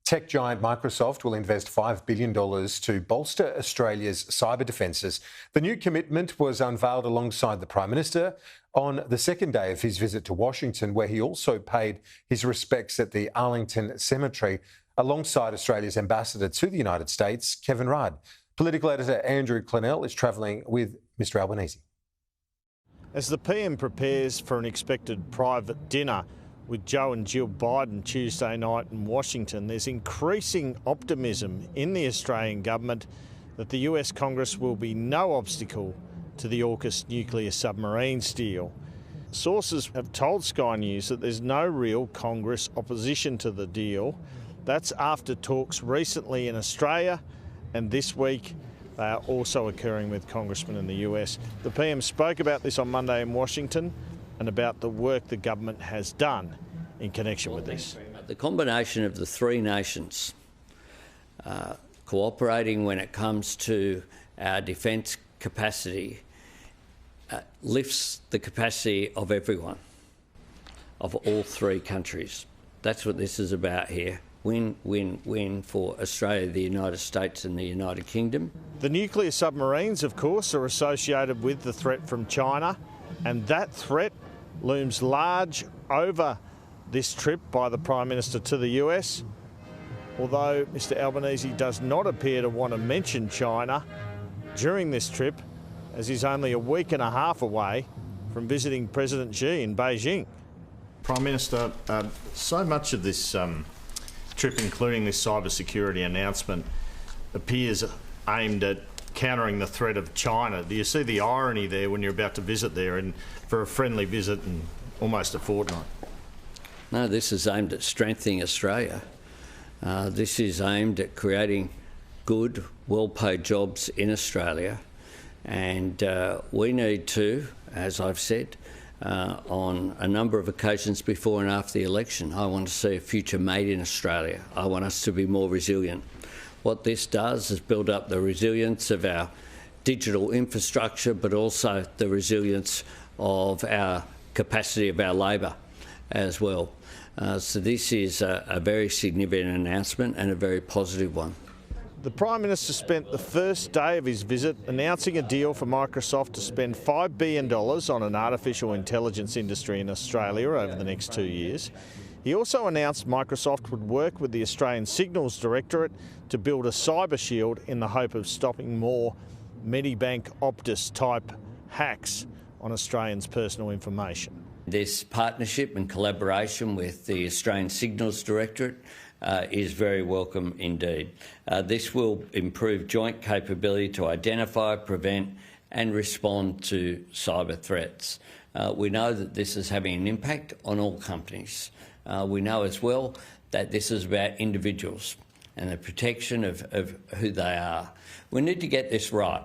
Tech giant Microsoft will invest $5 billion to bolster Australia's cyber defences. The new commitment was unveiled alongside the Prime Minister on the second day of his visit to Washington, where he also paid his respects at the Arlington Cemetery alongside Australia's ambassador to the United States, Kevin Rudd. Political editor Mr Clennell is travelling with Mr Albanese. As the PM prepares for an expected private dinner with Joe and Jill Biden Tuesday night in Washington, there's increasing optimism in the Australian government that the US Congress will be no obstacle to the AUKUS nuclear submarines deal. Sources have told Sky News that there's no real Congress opposition to the deal. That's after talks recently in Australia, and this week they are also occurring with congressmen in the US. The PM spoke about this on Monday in Washington and about the work the government has done in connection with this. The combination of the three nations cooperating when it comes to our defence capacity lifts the capacity of everyone, of all three countries. That's what this is about here. Win, win, win for Australia, the United States and the United Kingdom. The nuclear submarines, of course, are associated with the threat from China, and that threat looms large over this trip by the Prime Minister to the US, although Mr Albanese does not appear to want to mention China during this trip, as he's only a week and a half away from visiting President Xi in Beijing. Prime Minister, so much of this trip, including this cybersecurity announcement, appears aimed at countering the threat of China. Do you see the irony there when you're about to visit there and for a friendly visit in almost a fortnight? No, this is aimed at strengthening Australia. This is aimed at creating good, well-paid jobs in Australia. And we need to, as I've said, on a number of occasions before and after the election, I want to see a future made in Australia. I want us to be more resilient. What this does is build up the resilience of our digital infrastructure, but also the resilience of our capacity of our labour as well. So this is a very significant announcement and a very positive one. The Prime Minister spent the first day of his visit announcing a deal for Microsoft to spend $5 billion on an artificial intelligence industry in Australia over the next 2 years. He also announced Microsoft would work with the Australian Signals Directorate to build a cyber shield in the hope of stopping more Medibank Optus type hacks on Australians' personal information. This partnership and collaboration with the Australian Signals Directorate is very welcome indeed. This will improve joint capability to identify, prevent and respond to cyber threats. We know that this is having an impact on all companies. We know as well that this is about individuals and the protection of who they are. We need to get this right.